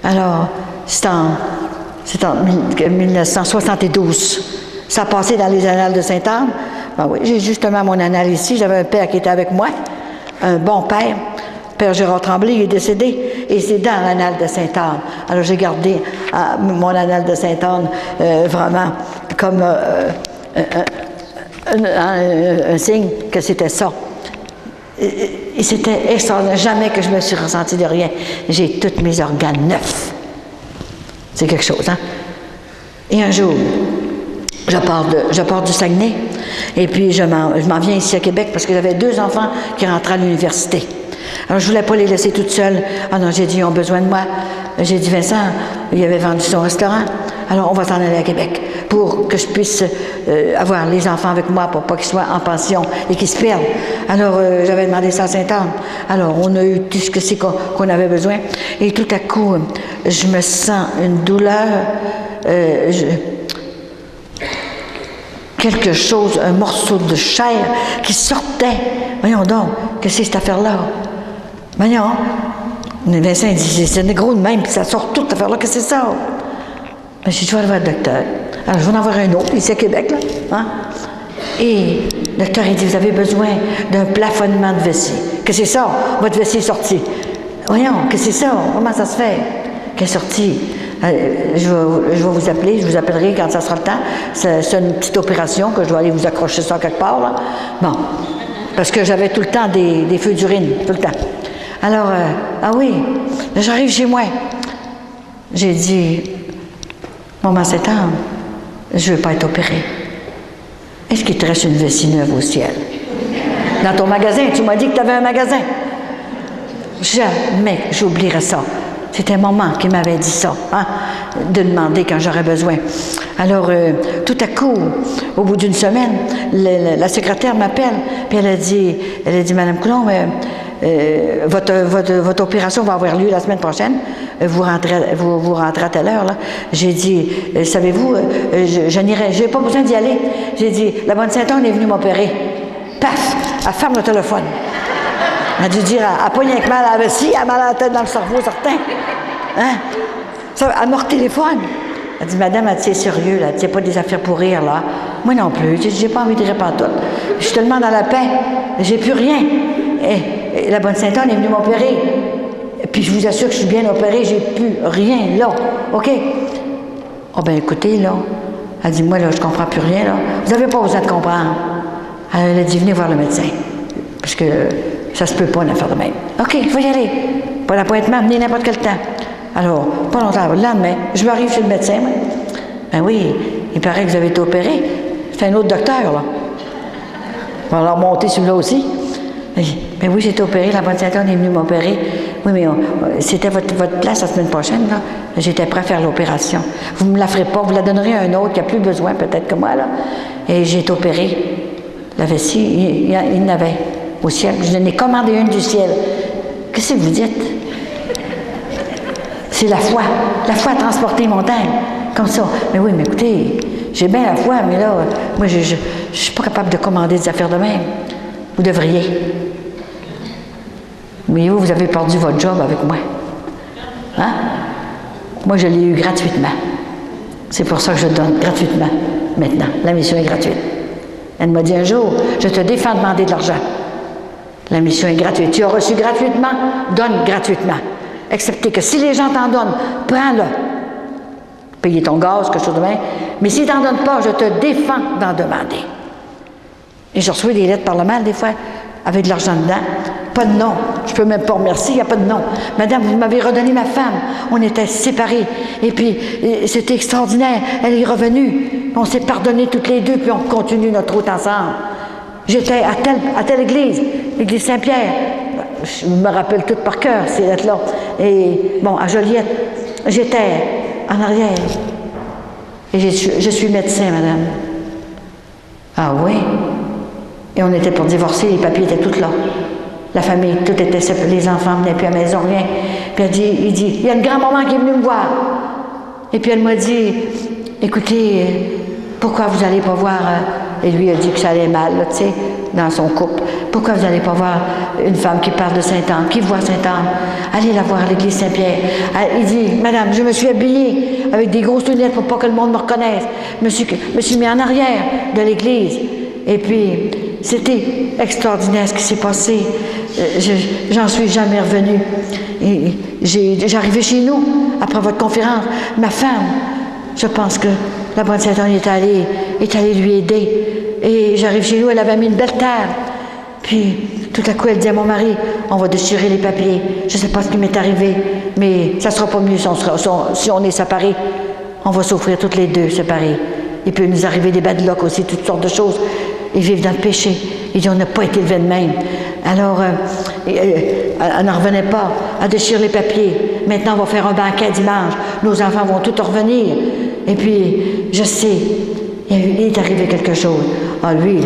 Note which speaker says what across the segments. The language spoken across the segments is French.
Speaker 1: Alors, c'est en 1972. Ça a passé dans les annales de Sainte-Anne. Ben oui, j'ai justement mon annale ici. J'avais un père qui était avec moi, un bon père. Père Gérard Tremblay, il est décédé, et c'est dans l'annale de Sainte-Anne. Alors, j'ai gardé mon annale de Sainte-Anne vraiment comme un signe que c'était ça. Et c'était extraordinaire. Jamais que je me suis ressentie de rien. J'ai tous mes organes neufs. C'est quelque chose, hein? Et un jour, je pars du Saguenay, et puis je m'en viens ici à Québec parce que j'avais 2 enfants qui rentraient à l'université. Alors, je voulais pas les laisser toutes seules. Ah non, j'ai dit, ils ont besoin de moi. J'ai dit, Vincent, il avait vendu son restaurant. Alors, on va s'en aller à Québec pour que je puisse avoir les enfants avec moi pour pas qu'ils soient en pension et qu'ils se perdent. Alors, j'avais demandé ça à Sainte-Anne. Alors, on a eu tout ce que c'est qu'on avait besoin. Et tout à coup, je me sens une douleur. Quelque chose, un morceau de chair qui sortait. Voyons donc, qu'est-ce que c'est cette affaire-là? Voyons. Vincent dit, c'est un gros de même, puis ça sort toute cette affaire-là, qu'est-ce que c'est ça? Ben, j'ai dit, je vais aller voir le docteur. Alors, je vais en avoir un autre, ici à Québec, là. Hein? Et le docteur, il dit, vous avez besoin d'un plafonnement de vessie. Qu'est-ce que c'est ça? Votre vessie est sortie. Voyons, qu'est-ce que c'est ça? Comment ça se fait? Qu'elle est sortie? Je vais vous appeler, je vous appellerai quand ça sera le temps. C'est une petite opération que je dois aller vous accrocher ça quelque part, là. Bon. Parce que j'avais tout le temps des feux d'urine, tout le temps. Alors, ah oui, j'arrive chez moi. J'ai dit, maman, c'est âme, je ne veux pas être opérée. Est-ce qu'il te reste une vessie neuve au ciel? Dans ton magasin, tu m'as dit que tu avais un magasin. Jamais j'oublierai ça. C'était maman qui m'avait dit ça, hein, de demander quand j'aurais besoin. Alors, tout à coup, au bout d'une semaine, la secrétaire m'appelle, puis elle a dit, Madame Coulomb, votre opération va avoir lieu la semaine prochaine. Vous rentrez à telle heure, là. J'ai dit, savez-vous, je n'irai, j'ai pas besoin d'y aller. J'ai dit, la bonne Sainte-Anne est venue m'opérer. Paf! Elle ferme le téléphone. Elle a dû dire, elle n'a pas rien que mal à la vessie, elle a mal à la tête dans le cerveau, certain. Hein? Ça, elle m'a téléphone. Elle dit, madame, elle dit, c'est sérieux, là, c'est pas des affaires pour rire, là. Moi non plus, j'ai pas envie de rire tout. Je suis tellement dans la paix, j'ai plus rien. Et la bonne Sainte-Anne est venue m'opérer. Et puis je vous assure que je suis bien opérée, j'ai plus rien, là. OK? Oh ben écoutez, là, elle dit, moi, là, je comprends plus rien, là. Vous n'avez pas besoin de comprendre. Elle a dit, venez voir le médecin. Parce que ça se peut pas, une affaire de même. OK, il faut y aller. Pas d'appointement, venez n'importe quel temps. Alors, pas longtemps, le lendemain, je m'arrive chez le médecin, moi. Ben oui, il paraît que vous avez été opéré. C'est un autre docteur, là. On va leur monter celui-là aussi. Ben oui, j'ai été opéré, la bonne Sainte-Anne est venue m'opérer. Oui, mais c'était votre place la semaine prochaine, là. J'étais prêt à faire l'opération. Vous ne me la ferez pas, vous la donnerez à un autre qui a plus besoin, peut-être que moi, là. Et j'ai été opéré. La vessie, il n'avait au ciel. Je n'ai commandé une du ciel. Qu'est-ce que vous dites? C'est la foi. La foi a transporté les montagnes. Comme ça. Mais oui, mais écoutez, j'ai bien la foi, mais là, moi, je ne suis pas capable de commander des affaires de même. Vous devriez. Mais vous avez perdu votre job avec moi. Hein? Moi, je l'ai eu gratuitement. C'est pour ça que je donne gratuitement maintenant. La mission est gratuite. Elle m'a dit un jour, je te défends de demander de l'argent. La mission est gratuite. Tu as reçu gratuitement, donne gratuitement. Excepté que si les gens t'en donnent, prends-le. Payer ton gaz, quelque chose de même. Mais s'ils ne t'en donnent pas, je te défends d'en demander. Et je reçois des lettres par le mal, des fois, avec de l'argent dedans. Pas de nom. Je peux même pas remercier, il n'y a pas de nom. Madame, vous m'avez redonné ma femme. On était séparés. Et puis, c'était extraordinaire. Elle est revenue. On s'est pardonnés toutes les deux, puis on continue notre route ensemble. J'étais à telle église, l'église Saint-Pierre. Je me rappelle tout par cœur, ces lettres-là. Et, bon, à Joliette, j'étais en arrière. Et je suis médecin, madame. Ah oui? Et on était pour divorcer, les papiers étaient tous là. La famille, tout était séparé, les enfants venaient plus à la maison, rien. Puis il dit, il y a une grand-maman qui est venue me voir. Et puis elle m'a dit, écoutez, pourquoi vous n'allez pas voir... Et lui a dit que ça allait mal, tu sais. dans son couple. Pourquoi vous n'allez pas voir une femme qui parle de Sainte-Anne, qui voit Sainte-Anne? Allez la voir à l'église Saint-Pierre. Il dit, madame, je me suis habillée avec des grosses lunettes pour pas que le monde me reconnaisse. Je me suis mis en arrière de l'église. Et puis, c'était extraordinaire ce qui s'est passé. J'en suis jamais revenue. J'arrivais chez nous, après votre conférence. Ma femme, je pense que la bonne Sainte-Anne est allée lui aider. Et j'arrive chez nous, elle avait mis une belle table. Puis, tout à coup, elle dit à mon mari, on va déchirer les papiers. Je ne sais pas ce qui m'est arrivé, mais ça ne sera pas mieux si on est séparés. On va souffrir toutes les deux séparés. Il peut nous arriver des bad luck aussi, toutes sortes de choses. Ils vivent dans le péché. Il dit, on n'a pas été élevés de même. Alors, elle n'en revenait pas. Elle déchire les papiers. Maintenant, on va faire un banquet dimanche. Nos enfants vont tous revenir. Et puis, je sais, il est arrivé quelque chose. Ah, lui,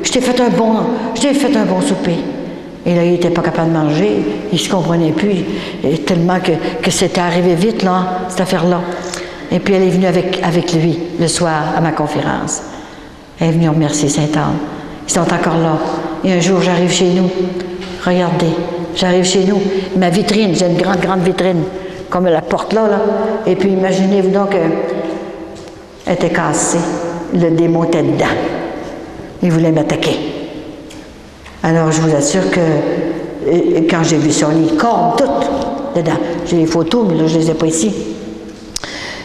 Speaker 1: je t'ai fait un bon souper. Et là, il n'était pas capable de manger. Il ne se comprenait plus. Tellement que c'était arrivé vite, là, cette affaire-là. Et puis, elle est venue avec lui, le soir, à ma conférence. Elle est venue remercier Sainte-Anne. Ils sont encore là. Et un jour, j'arrive chez nous. Regardez, j'arrive chez nous. Ma vitrine, j'ai une grande, grande vitrine, comme la porte là. Et puis, imaginez-vous donc, elle était cassée. Le démon était dedans. Il voulait m'attaquer. Alors, je vous assure que quand j'ai vu son lit, cornes toutes dedans. J'ai les photos, mais là, je ne les ai pas ici.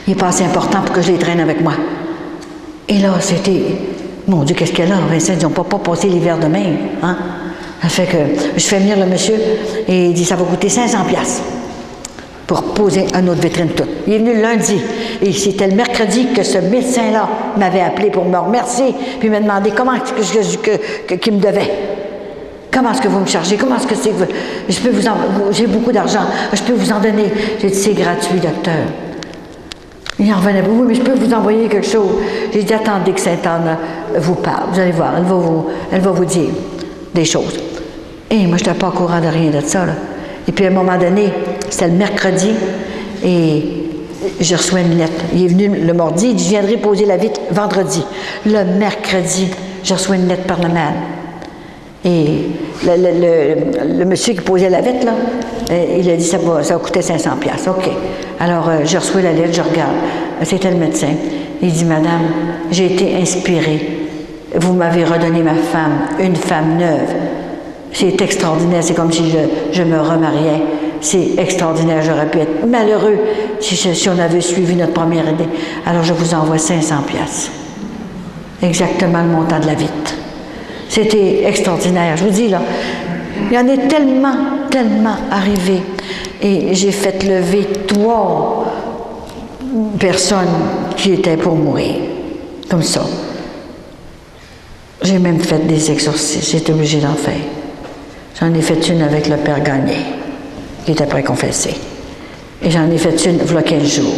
Speaker 1: Il est pas assez important pour que je les traîne avec moi. Et là, c'était... Mon Dieu, qu'est-ce qu'elle a? Vincent, ils n'ont pas passé l'hiver de même. Hein? Ça fait que je fais venir le monsieur et il dit, ça va coûter 500$ pour poser une autre vitrine toute. Il est venu le lundi. Et c'était le mercredi que ce médecin-là m'avait appelé pour me remercier, puis me demander comment qu'il me devait. Comment est-ce que vous me chargez? Comment est-ce que c'est que je peux j'ai beaucoup d'argent, je peux vous en donner. J'ai dit, c'est gratuit, docteur. Il en revenait, oui, mais je peux vous envoyer quelque chose. J'ai dit, attendez que Sainte-Anne vous parle. Vous allez voir, elle va vous dire des choses. Et moi, je n'étais pas au courant de rien de ça, là. Et puis, à un moment donné, c'était le mercredi, et je reçois une lettre. Il est venu le mardi, il dit, je viendrai poser la vitre vendredi. Le mercredi, je reçois une lettre par le mail. Et le monsieur qui posait la vitre, là, il a dit, ça va coûter 500$. OK. Alors, je reçois la lettre, je regarde. C'était le médecin. Il dit, madame, j'ai été inspiré. Vous m'avez redonné ma femme, une femme neuve. C'est extraordinaire. C'est comme si je me remariais. C'est extraordinaire. J'aurais pu être malheureux si on avait suivi notre première idée. Alors, je vous envoie 500$. Exactement le montant de la vitre. C'était extraordinaire. Je vous dis, là, il y en est tellement arrivé. Et j'ai fait lever 3 personnes qui étaient pour mourir. Comme ça. J'ai même fait des exorcismes. J'étais obligée d'en faire. J'en ai fait une avec le père Gagné, qui était prêt confessé. Et j'en ai fait une, il y a 15 jours.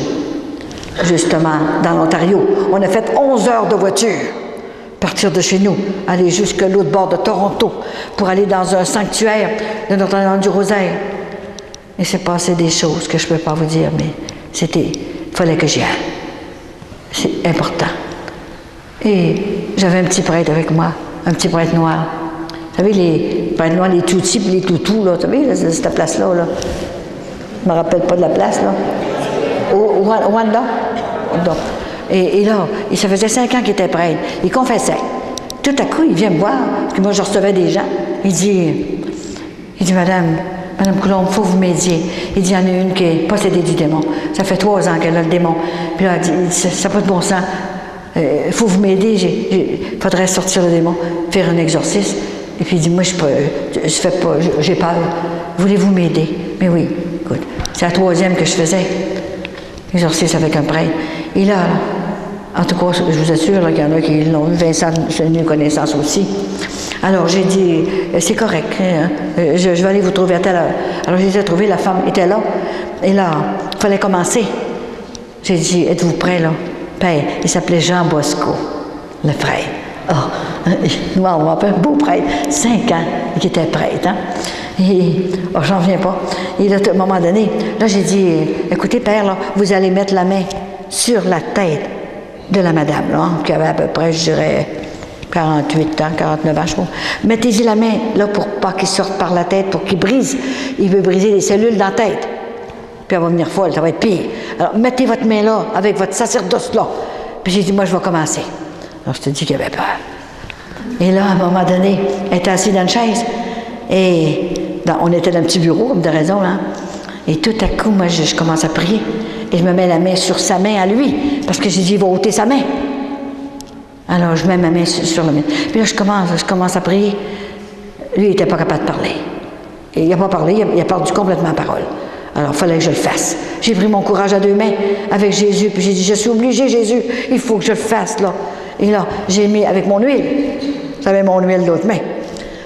Speaker 1: Justement, dans l'Ontario. On a fait 11 heures de voiture. Partir de chez nous, aller jusqu'à l'autre bord de Toronto pour aller dans un sanctuaire de Notre-Dame-du-Rosaire. Et c'est passé des choses que je ne peux pas vous dire, mais il fallait que j'y aille. C'est important. Et j'avais un petit prêtre avec moi, un petit prêtre noir. Vous savez, les prêtres noirs, les toutis et les toutous, là, vous savez, là, cette place-là, là. Je ne me rappelle pas de la place, là. Au Rwanda. Donc, et là, ça faisait 5 ans qu'il était prêtre. Il confessait. Tout à coup, il vient me voir, parce que moi, je recevais des gens. Il dit, Madame Coulombe, il faut vous m'aidiez. Il dit, il y en a une qui est possédée du démon. Ça fait 3 ans qu'elle a le démon. Puis là, il dit, ça n'a pas de bon sens. Il faut vous m'aider. Il faudrait sortir le démon, faire un exorcisme. Et puis il dit, moi, j'ai peur. Voulez-vous m'aider? Mais oui, écoute, c'est la 3e que je faisais. Exorcisme avec un prêtre. Et là, en tout cas, je vous assure qu'il y en a qui l'ont vu. Vincent, j'ai une connaissance aussi. Alors, j'ai dit, c'est correct, hein, je vais aller vous trouver à telle heure. Alors, je les ai trouvés, la femme était là. Et là, il fallait commencer. J'ai dit, êtes-vous prêt, là? Père, il s'appelait Jean Bosco, le prêtre. On va un beau prêtre, 5 ans, qui était prêtre, hein? Et, j'en reviens pas. Et là, à un moment donné, là, j'ai dit, écoutez, père, là, vous allez mettre la main sur la tête de la madame, là, qui avait à peu près, je dirais, 48 ans, 49 ans, je crois. Mettez-y la main, là, pour pas qu'il sorte par la tête, pour qu'il brise. Il veut briser les cellules dans la tête. Puis elle va venir folle, ça va être pire. Alors, mettez votre main là, avec votre sacerdoce là. Puis j'ai dit, moi, je vais commencer. Alors, je te dis qu'il avait peur. Et là, à un moment donné, elle était assise dans une chaise. Et on était dans un petit bureau, comme de raison, hein. Et tout à coup, moi, je commence à prier. Et je me mets la main sur sa main à lui. Parce que j'ai dit, il va ôter sa main. Alors, je mets ma main sur la main. Puis là, je commence à prier. Lui, il n'était pas capable de parler. Et il n'a pas parlé, il a perdu complètement la parole. Alors, il fallait que je le fasse. J'ai pris mon courage à deux mains avec Jésus, puis j'ai dit, je suis obligée, Jésus, il faut que je le fasse, là. Et là, j'ai mis avec mon huile. J'avais mon huile de l'autre main.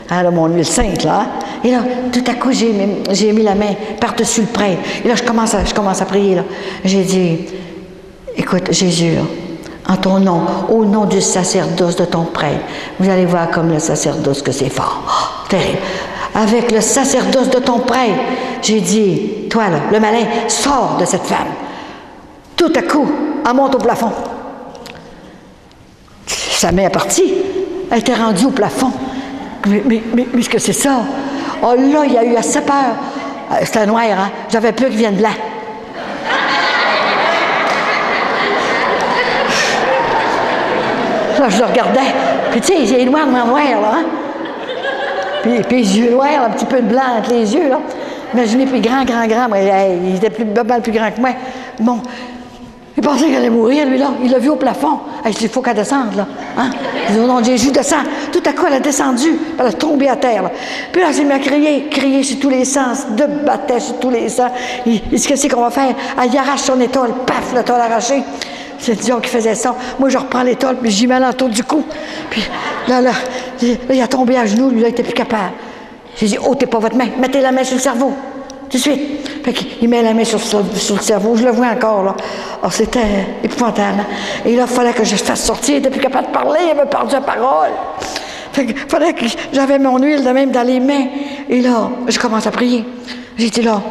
Speaker 1: Alors, mon huile sainte, là. Hein? Et là, tout à coup, j'ai mis la main par-dessus le prêtre. Et là, je commence à prier, là. J'ai dit, écoute, Jésus, là, en ton nom, au nom du sacerdoce de ton prêtre, vous allez voir comme le sacerdoce que c'est fort. Oh, terrible. Avec le sacerdoce de ton prêtre, j'ai dit, toi là, le malin, sors de cette femme. Tout à coup, elle monte au plafond. Sa main est partie. Elle était rendue au plafond. Mais ce que c'est ça? Oh là, il y a eu assez peur. C'était noir, hein? J'avais peur qu'il vienne blanc. Là, je le regardais. Puis tu sais, il est noir, là, hein? Puis les yeux noirs, un petit peu de blanc entre les yeux, là. Imaginez, puis grand. Il était mal plus grand que moi. Bon, il pensait qu'elle allait mourir, lui, là. Il l'a vu au plafond. Il dit, il faut qu'elle descende, là. Hein? Il dit, au nom de Jésus, descend. Tout à coup, elle a descendu. Elle a tombé à terre, là. Puis là, elle s'est mis à crier sur tous les sens, de battait sur tous les sens. Il dit, qu'est-ce qu'on va faire? Elle y arrache son étole. Paf, l'étole arrachée. C'est Dion qui faisait ça. Moi, je reprends l'étole, puis j'y mets l'entour du cou. Puis là, il a tombé à genoux, lui, là, il n'était plus capable. J'ai dit, ôtez pas votre main, mettez la main sur le cerveau. Tout de suite. Fait qu'il met la main sur le cerveau. Je le vois encore, là. Oh, c'était épouvantable. Et là, il fallait que je fasse sortir. Il n'était plus capable de parler. Il avait perdu la parole. Fait qu'il fallait que j'avais mon huile de même dans les mains. Et là, je commence à prier. J'ai dit, là,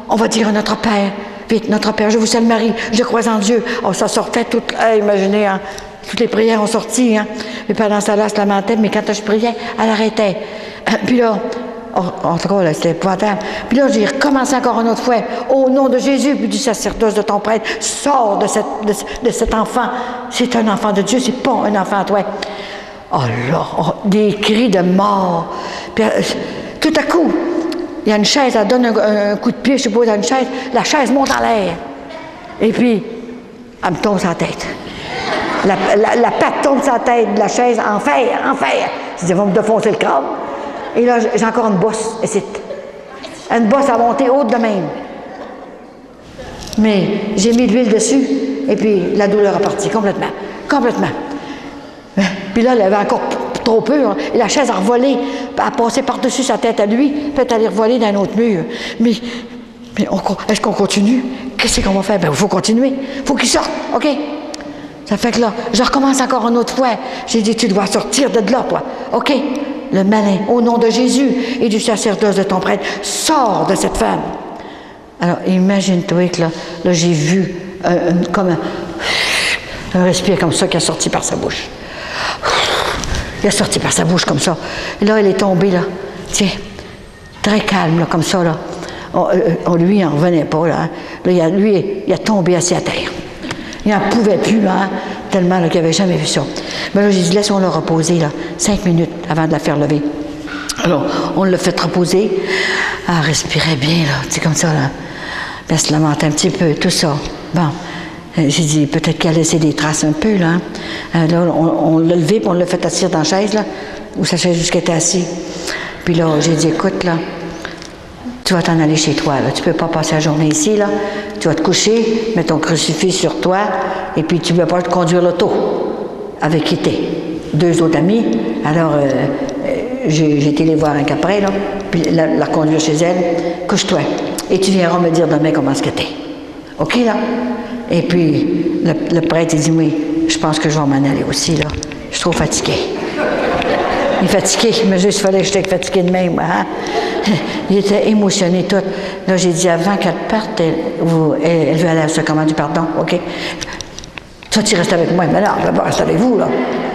Speaker 1: on va dire à notre Père. Vite, notre Père, je vous salue Marie, je crois en Dieu. Oh, ça sortait toutes, imaginez, hein, toutes les prières ont sorti, hein. Mais pendant ça, là, elle se lamentait, mais quand je priais, elle arrêtait. Puis là, en tout cas, là, c'était épouvantable. Puis là, j'ai recommencé encore une autre fois. Au nom de Jésus, puis du sacerdoce de ton prêtre, sors de cet enfant. C'est un enfant de Dieu, c'est pas un enfant à toi. Oh là, des cris de mort. Puis tout à coup, il y a une chaise, elle donne un coup de pied, je suppose, dans une chaise. La chaise monte en l'air. Et puis, elle me tombe sur la tête. La patte tombe sur la tête de la chaise en fer. Je dis, ils vont me défoncer le crâne. Et là, j'ai encore une bosse. Et c'est une bosse à monter haute de même. Mais j'ai mis de l'huile dessus. Et puis, la douleur est partie complètement. Puis là, elle avait encore trop peur. Et la chaise a revolé, a passé par-dessus sa tête à lui, puis elle est revolée dans un autre mur. Mais est-ce qu'on continue? Qu'est-ce qu'on va faire? Ben, il faut continuer. Il faut qu'il sorte, OK? Ça fait que là, je recommence encore une autre fois. J'ai dit, tu dois sortir de là, toi. OK? Le malin, au nom de Jésus et du sacerdoce de ton prêtre, sors de cette femme. Alors, imagine-toi que là j'ai vu comme un respire comme ça qui a sorti par sa bouche. Il a sorti par sa bouche comme ça. Et là, elle est tombée, là. Tiens, très calme, là, comme ça, là. Lui, il n'en revenait pas, là. Là, lui, il a tombé assis à terre. Il n'en pouvait plus, là, hein, tellement qu'il n'avait jamais vu ça. Mais là, j'ai dit, laissons-le reposer, là, 5 minutes avant de la faire lever. Alors, on l'a fait reposer. Elle respirait bien, là, tu sais, comme ça, là. Elle se lamentait un petit peu, tout ça. Bon. J'ai dit, peut-être qu'elle a laissé des traces un peu, là. Là, on l'a levé, puis on l'a fait asseoir dans la chaise, là, où sa chaise jusqu'à était assise. Puis là, j'ai dit, écoute, là, tu vas t'en aller chez toi, là. Tu peux pas passer la journée ici, là. Tu vas te coucher, mettre ton crucifix sur toi, et puis tu ne vas pas te conduire l'auto. Avec qui t'es? 2 autres amis. Alors, j'ai été les voir un qu'après, là, puis la conduire chez elle. Couche-toi. Et tu viendras me dire demain comment est-ce que t'es. OK, là? Et puis, le prêtre, il dit, oui, je pense que je vais m'en aller aussi, là. Je suis trop fatigué. Il est fatigué, mais juste, il fallait que j'étais fatigué de même, hein? Il était émotionné, tout. Là, j'ai dit, avant qu'elle parte, elle veut aller à ce commande du pardon, OK? Toi, tu restes avec moi. Mais non, je vais pas rester avec vous, là.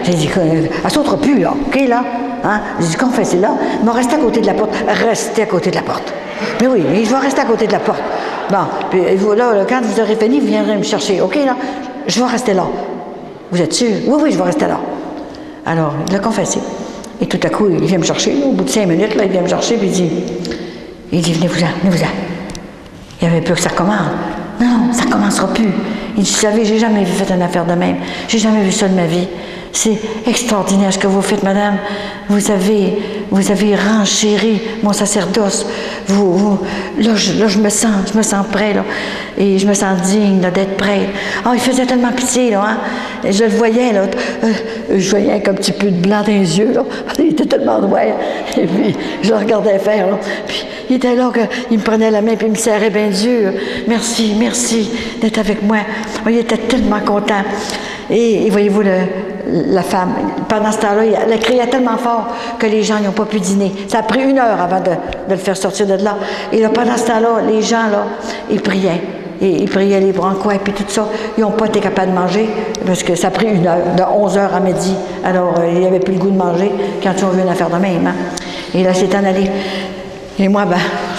Speaker 1: J'ai dit, elle sautera plus, là. OK, là? Hein? J'ai dit, confessez-la. Mais restez à côté de la porte. Restez à côté de la porte. Mais oui, je vais rester à côté de la porte. Bon, puis là, quand vous aurez fini, vous viendrez me chercher. OK, là? Je vais rester là. Vous êtes sûr? Oui, oui, je vais rester là. Alors, il l'a confessé. Et tout à coup, il vient me chercher. Là, au bout de 5 minutes, là, il vient me chercher, puis il dit, venez-vous-en, venez-vous-en. Il n'y avait plus que ça recommence. Non, ça ne recommencera plus. Il dit, vous savez, j'ai jamais fait une affaire de même. J'ai jamais vu ça de ma vie. C'est extraordinaire ce que vous faites, madame. Vous avez renchéri mon sacerdoce. Là, je me sens prêt, là. Et je me sens digne, là, d'être prête. Ah, il faisait tellement pitié, là, hein. Et je le voyais, là. Je voyais avec un petit peu de blanc dans les yeux, là. Il était tellement noir. Et puis, je le regardais faire, là. Puis, il était là, il me prenait la main, puis il me serrait bien dur. Merci, merci d'être avec moi. Il était tellement content. Et voyez-vous, la femme, pendant ce temps-là, elle criait tellement fort que les gens n'ont pas pu dîner. Ça a pris 1 heure avant de le faire sortir de là. Et là, pendant ce temps-là, les gens, là, ils priaient. Et ils priaient les bras en coin, puis tout ça. Ils n'ont pas été capables de manger, parce que ça a pris 1 heure, de 11 heures à midi. Alors, ils n'avaient plus le goût de manger quand ils ont vu une affaire de même. Hein. Et là, c'est en allé. Et moi,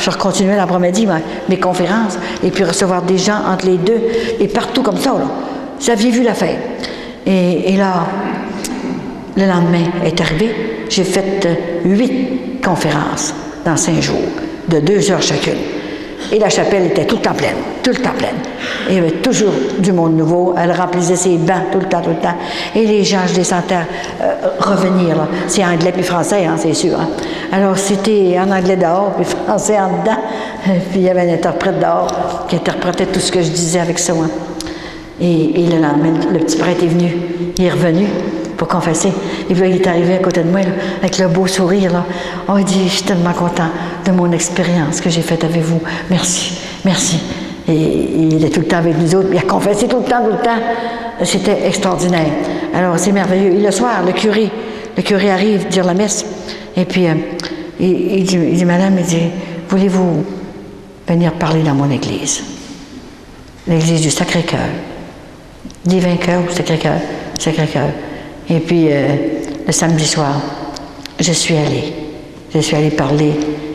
Speaker 1: je continuais l'après-midi, mes conférences, et puis recevoir des gens entre les deux, et partout comme ça, là. Vous aviez vu l'affaire. Et là, le lendemain est arrivé, j'ai fait 8 conférences dans 5 jours, de 2 heures chacune. Et la chapelle était tout le temps pleine, tout le temps pleine. Et il y avait toujours du monde nouveau, elle remplissait ses bancs tout le temps. Et les gens, je les sentais revenir, là. C'est anglais puis français, hein, c'est sûr. Hein. Alors, c'était en anglais dehors, puis français en dedans. Puis il y avait un interprète dehors qui interprétait tout ce que je disais avec ça. Hein. Et le lendemain, le petit prêtre est venu, il est revenu pour confesser. Et puis il est arrivé à côté de moi, là, avec le beau sourire. Là. Oh, il dit, je suis tellement content de mon expérience que j'ai faite avec vous. Merci, merci. Et il est tout le temps avec nous autres, il a confessé tout le temps. C'était extraordinaire. Alors, c'est merveilleux. Et le soir, le curé arrive dire la messe. Et puis, il dit, madame, il dit, voulez-vous venir parler dans mon église? L'église du Sacré-Cœur. Divin Cœur ou Sacré-Cœur? Sacré-Cœur. Et puis, le samedi soir, je suis allée parler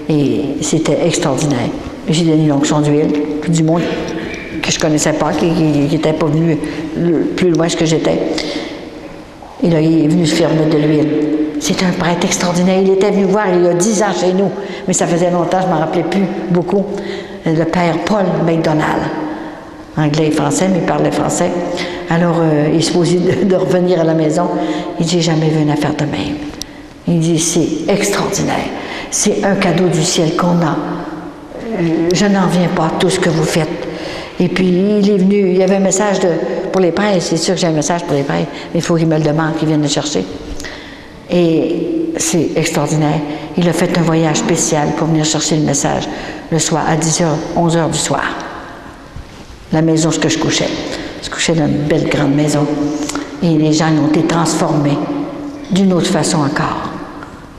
Speaker 1: et c'était extraordinaire. J'ai donné l'onction d'huile, tout du monde que je ne connaissais pas, qui n'était pas venu plus loin que j'étais. Et là, il est venu se faire mettre de l'huile. C'est un prêtre extraordinaire. Il était venu voir il y a 10 ans chez nous, mais ça faisait longtemps, je ne m'en rappelais plus beaucoup. Le père Paul McDonald. Anglais et français, mais il parlait français. Alors, il est supposé de revenir à la maison. Il dit, j'ai jamais vu une affaire de même. Il dit, c'est extraordinaire. C'est un cadeau du ciel qu'on a. Je n'en viens pas à tout ce que vous faites. Et puis, il est venu, il y avait un message pour les prêtres. C'est sûr que j'ai un message pour les prêtres, mais il faut qu'ils me le demandent, qu'ils viennent le chercher. Et c'est extraordinaire. Il a fait un voyage spécial pour venir chercher le message le soir, à 10h, 11h du soir. La maison où je couchais. Je couchais dans une belle grande maison. Et les gens ont été transformés d'une autre façon encore.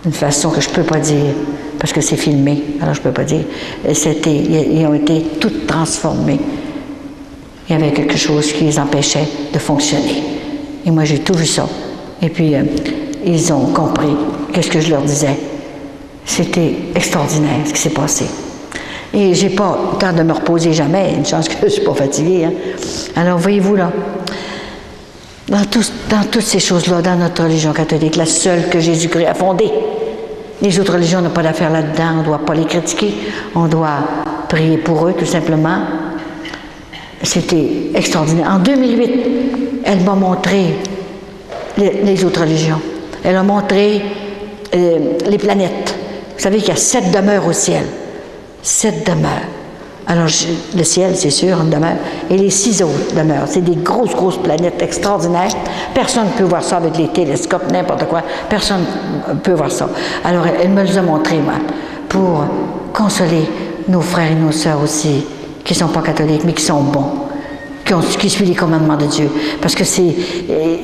Speaker 1: Une façon que je ne peux pas dire, parce que c'est filmé, alors je ne peux pas dire. Ils ont été tous transformés. Il y avait quelque chose qui les empêchait de fonctionner. Et moi, j'ai tout vu ça. Et puis, ils ont compris qu'est-ce que je leur disais. C'était extraordinaire ce qui s'est passé. Et j'ai pas le temps de me reposer jamais. Une chance que je ne suis pas fatiguée. Hein. Alors, voyez-vous là, dans toutes ces choses-là, dans notre religion catholique, la seule que Jésus-Christ a fondée, les autres religions n'ont pas d'affaire là-dedans. On ne doit pas les critiquer. On doit prier pour eux, tout simplement. C'était extraordinaire. En 2008, elle m'a montré les autres religions. Elle a montré les planètes. Vous savez qu'il y a 7 demeures au ciel. 7 demeures. Alors, le ciel, c'est sûr, une demeure. Et les 6 autres demeures. C'est des grosses planètes extraordinaires. Personne ne peut voir ça avec les télescopes, n'importe quoi. Personne ne peut voir ça. Alors, elle me les a montrées, moi, pour consoler nos frères et nos sœurs aussi, qui ne sont pas catholiques, mais qui sont bons, qui suivent les commandements de Dieu. Parce que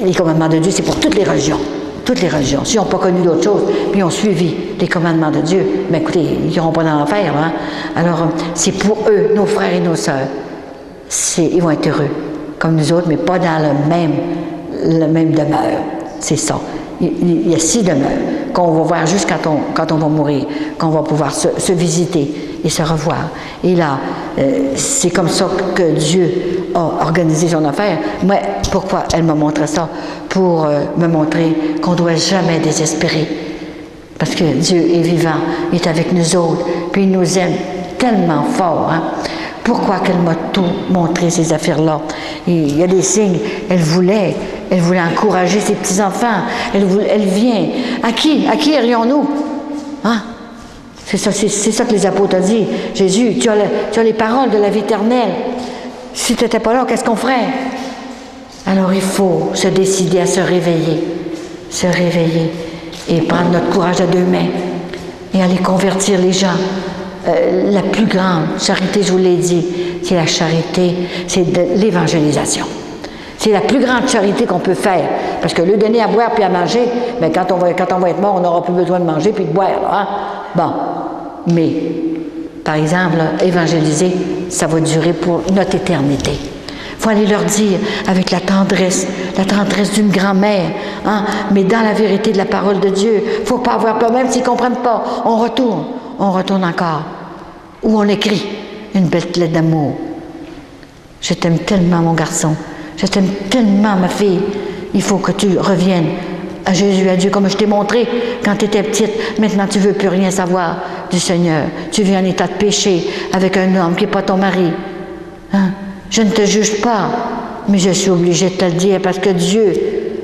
Speaker 1: les commandements de Dieu, c'est pour toutes les religions. Toutes les religions. S'ils n'ont pas connu d'autre chose, puis ils ont suivi les commandements de Dieu, bien écoutez, ils n'iront pas dans l'enfer. Hein? Alors, c'est pour eux, nos frères et nos sœurs. Ils vont être heureux. comme nous autres, mais pas dans le même demeure. C'est ça. Il y a 6 demeures qu'on va voir juste quand on va mourir, qu'on va pouvoir se visiter et se revoir. Et là, c'est comme ça que Dieu a organisé son affaire. Moi, pourquoi elle m'a montré ça? Pour me montrer qu'on ne doit jamais désespérer. Parce que Dieu est vivant, il est avec nous autres, puis il nous aime tellement fort. Hein? Pourquoi qu'elle m'a tout montré, ces affaires-là? Il y a des signes, elle voulait encourager ses petits-enfants. Elle vient. À qui irions-nous? Hein? C'est ça que les apôtres ont dit. Jésus, tu as les paroles de la vie éternelle. Si tu n'étais pas là, qu'est-ce qu'on ferait? Alors il faut se décider à se réveiller et prendre notre courage à 2 mains et aller convertir les gens. La plus grande charité, je vous l'ai dit, c'est la charité, c'est de l'évangélisation. C'est la plus grande charité qu'on peut faire. Parce que le donner à boire puis à manger, bien, quand on va être mort, on n'aura plus besoin de manger puis de boire. Là, hein? Bon. Mais, par exemple, là, évangéliser, ça va durer pour notre éternité. Il faut aller leur dire avec la tendresse d'une grand-mère, hein? Mais dans la vérité de la parole de Dieu. Il ne faut pas avoir peur, même s'ils ne comprennent pas. On retourne encore. Ou on écrit une belle lettre d'amour. Je t'aime tellement, mon garçon. Je t'aime tellement, ma fille. Il faut que tu reviennes à Jésus, à Dieu, comme je t'ai montré quand tu étais petite. Maintenant, tu ne veux plus rien savoir du Seigneur. Tu vis en état de péché avec un homme qui n'est pas ton mari. Hein? Je ne te juge pas, mais je suis obligée de te le dire parce que Dieu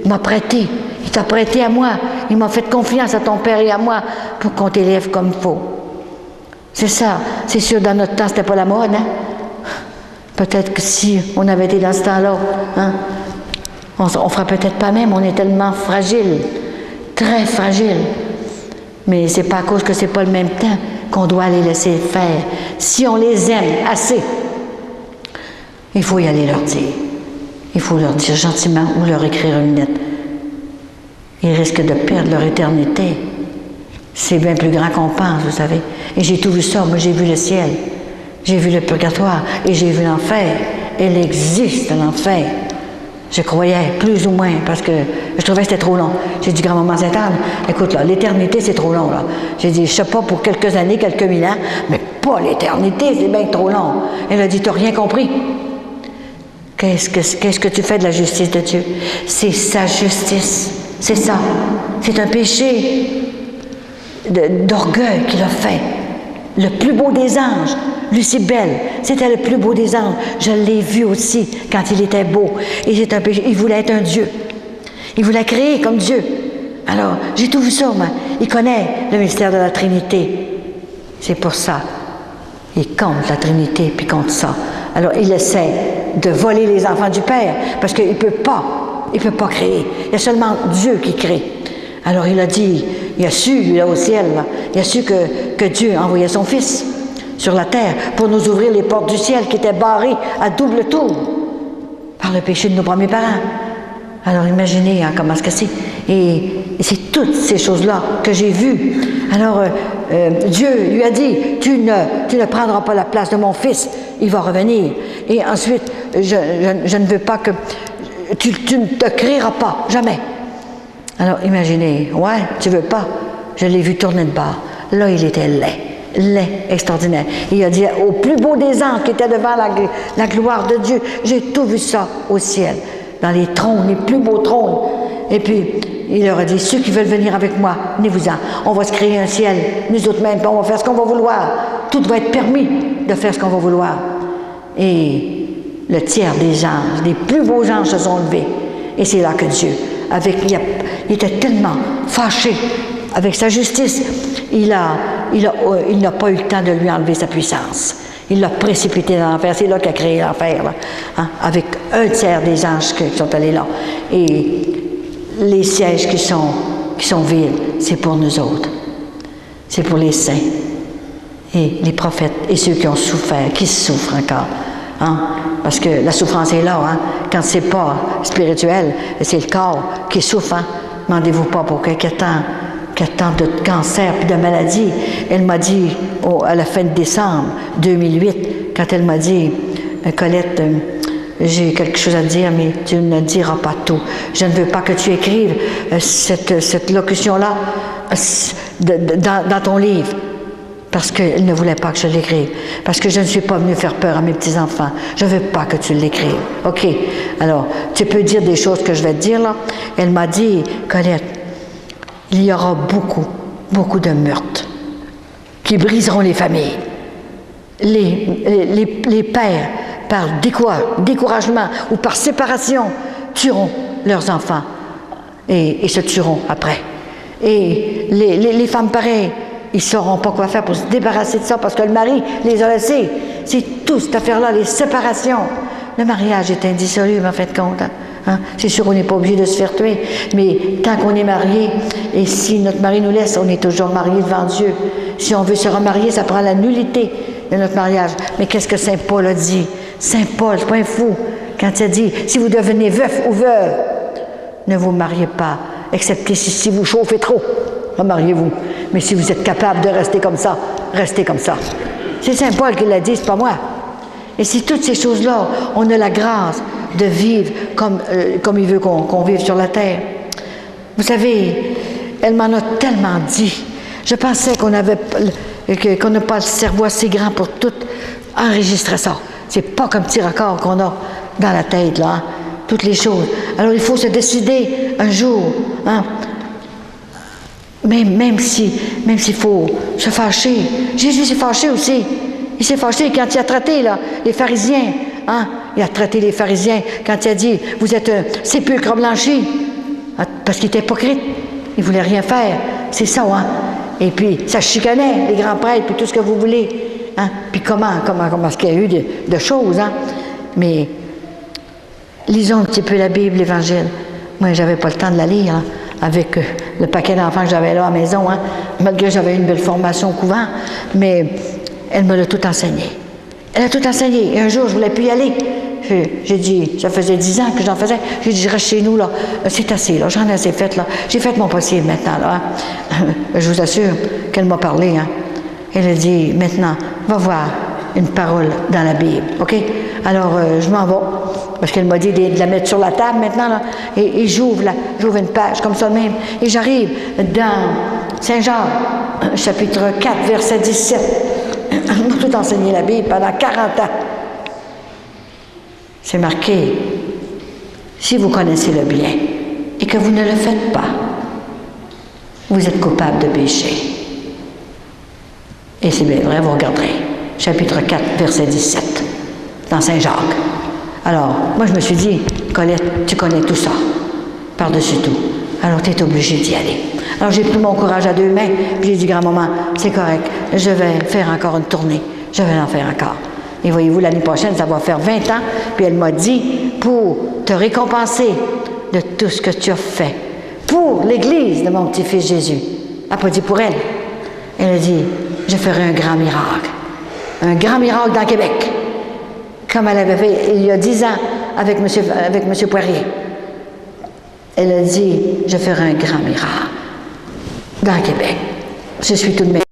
Speaker 1: m'a prêté. Il t'a prêté à moi. Il m'a fait confiance à ton père et à moi pour qu'on t'élève comme il faut. C'est ça. C'est sûr, dans notre temps, c'était pas la mode, hein? Peut-être que si on avait été dans ce temps-là, hein, on ne fera peut-être pas même, on est tellement fragile, très fragile. Mais c'est pas à cause que c'est pas le même temps qu'on doit les laisser faire. Si on les aime assez, il faut y aller leur dire. Il faut leur dire gentiment ou leur écrire une lettre. Ils risquent de perdre leur éternité. C'est bien plus grand qu'on pense, vous savez. Et j'ai tout vu ça. Moi, j'ai vu le ciel. J'ai vu le purgatoire. Et j'ai vu l'enfer. Il existe, l'enfer. Je croyais, plus ou moins, parce que je trouvais que c'était trop long. J'ai dit, grand-maman Sainte-Anne, écoute, là, l'éternité, c'est trop long, là. J'ai dit, je sais pas, pour quelques années, quelques mille ans, mais pas l'éternité, c'est bien trop long. Elle a dit, t'as rien compris. Qu'est-ce que tu fais de la justice de Dieu? C'est sa justice. C'est ça. C'est un péché d'orgueil qu'il a fait. Le plus beau des anges, Lucibel, c'était le plus beau des anges. Je l'ai vu aussi quand il était beau. Et c'est un péché. Il voulait être un Dieu. Il voulait créer comme Dieu. Alors, j'ai tout vu ça, moi. Il connaît le mystère de la Trinité. C'est pour ça. Il compte la Trinité, puis compte ça. Alors, il essaie de voler les enfants du Père, parce qu'il ne peut pas créer. Il y a seulement Dieu qui crée. Alors, il a dit, il a su, lui, là, au ciel, là, il a su que Dieu envoyait son Fils sur la terre pour nous ouvrir les portes du ciel qui étaient barrées à double tour par le péché de nos premiers parents. Alors, imaginez hein, comment est-ce que c'est. Et c'est toutes ces choses-là que j'ai vues. Alors, Dieu lui a dit, tu ne prendras pas la place de mon Fils, il va revenir. Et ensuite, je ne veux pas que... Tu ne te créeras pas, jamais. Alors, imaginez, ouais, tu veux pas. Je l'ai vu tourner de bord. Là, il était laid, extraordinaire. Il a dit au plus beau des anges qui était devant la gloire de Dieu, j'ai tout vu ça au ciel, dans les trônes, les plus beaux trônes. Et puis, il leur a dit, ceux qui veulent venir avec moi, venez-vous-en. On va se créer un ciel, nous autres mêmes, on va faire ce qu'on va vouloir. Tout va être permis de faire ce qu'on va vouloir. Et le tiers des anges, les plus beaux anges se sont levés. Et c'est là que Dieu, il était tellement fâché avec sa justice, il n'a pas eu le temps de lui enlever sa puissance. Il l'a précipité dans l'enfer. C'est là qu'il a créé l'enfer, là, hein, avec un tiers des anges qui sont allés là. Et les sièges qui sont vides, c'est pour nous autres. C'est pour les saints et les prophètes et ceux qui ont souffert, qui souffrent encore. Hein? Parce que la souffrance est là. Hein? Quand c'est pas spirituel, c'est le corps qui souffre. Hein? Demandez-vous pas pour quelqu'un qui a tant de cancer et de maladies. Elle m'a dit, à la fin de décembre 2008, quand elle m'a dit, Colette, j'ai quelque chose à dire, mais tu ne diras pas tout. Je ne veux pas que tu écrives cette locution-là dans ton livre. Parce qu'il ne voulait pas que je l'écrive. Parce que je ne suis pas venue faire peur à mes petits-enfants. Je ne veux pas que tu l'écrives. OK. Alors, tu peux dire des choses que je vais te dire, là. Elle m'a dit, Colette, il y aura beaucoup de meurtres qui briseront les familles. Les pères, par découragement ou par séparation, tueront leurs enfants et se tueront après. Et les femmes pareilles, ils ne sauront pas quoi faire pour se débarrasser de ça parce que le mari les a laissés. C'est tout cette affaire-là, les séparations. Le mariage est indissoluble en fin de compte. Hein? C'est sûr qu'on n'est pas obligé de se faire tuer, mais tant qu'on est marié, et si notre mari nous laisse, on est toujours marié devant Dieu. Si on veut se remarier, ça prend la nullité de notre mariage. Mais qu'est-ce que Saint Paul a dit? Saint Paul, c'est pas un fou, quand il a dit, si vous devenez veuf ou veuve, ne vous mariez pas, excepté si vous chauffez trop. Remariez-vous. Mais si vous êtes capable de rester comme ça, restez comme ça. C'est Saint Paul qui l'a dit, c'est pas moi. Et si toutes ces choses-là, on a la grâce de vivre comme il veut qu'on vive sur la terre. Vous savez, elle m'en a tellement dit. Je pensais qu'on n'a pas le cerveau assez grand pour tout enregistrer ça. C'est pas comme petit raccord qu'on a dans la tête, là, hein? Toutes les choses. Alors, il faut se décider un jour, hein? Même s'il faut se fâcher. Jésus s'est fâché aussi. Il s'est fâché quand il a traité là, les pharisiens. Hein? Il a traité les pharisiens quand il a dit « Vous êtes un sépulcre blanchi ». Parce qu'il était hypocrite. Il ne voulait rien faire. C'est ça, hein? Et puis, ça chicanait, les grands prêtres, puis tout ce que vous voulez. Hein? Puis comment est-ce qu'il y a eu de choses, hein? Mais, lisons un petit peu la Bible, l'Évangile. Moi, j'avais pas le temps de la lire, hein, avec le paquet d'enfants que j'avais là à la maison, hein, malgré que j'avais une belle formation au couvent, mais elle me l'a tout enseigné. Elle a tout enseigné. Et un jour, je voulais plus y aller. J'ai dit, ça faisait 10 ans que j'en faisais. J'ai dit, je reste chez nous, là. C'est assez, là. J'en ai assez fait, là. J'ai fait mon possible maintenant, là. Hein. Je vous assure qu'elle m'a parlé, hein. Elle a dit, maintenant, va voir une parole dans la Bible, OK? Alors, je m'en vais, parce qu'elle m'a dit de la mettre sur la table maintenant, là, et j'ouvre une page comme ça même, et j'arrive dans Saint-Jean, chapitre 4, verset 17. On m'a tout enseigné la Bible pendant 40 ans. C'est marqué, si vous connaissez le bien et que vous ne le faites pas, vous êtes coupable de péché. Et c'est bien vrai, vous regarderez. Chapitre 4, verset 17, dans Saint-Jacques. Alors, moi je me suis dit, Colette, tu connais tout ça, par-dessus tout. Alors tu es obligée d'y aller. Alors j'ai pris mon courage à deux mains, puis j'ai dit, grand-maman, c'est correct, je vais faire encore une tournée. Je vais en faire encore. Et voyez-vous, l'année prochaine, ça va faire 20 ans. Puis elle m'a dit, pour te récompenser de tout ce que tu as fait, pour l'Église de mon petit-fils Jésus. Elle n'a pas dit pour elle. Elle a dit, je ferai un grand miracle. Un grand miracle dans Québec. Comme elle avait fait il y a 10 ans avec M. Poirier. Elle a dit, je ferai un grand miracle dans Québec. Je suis tout de même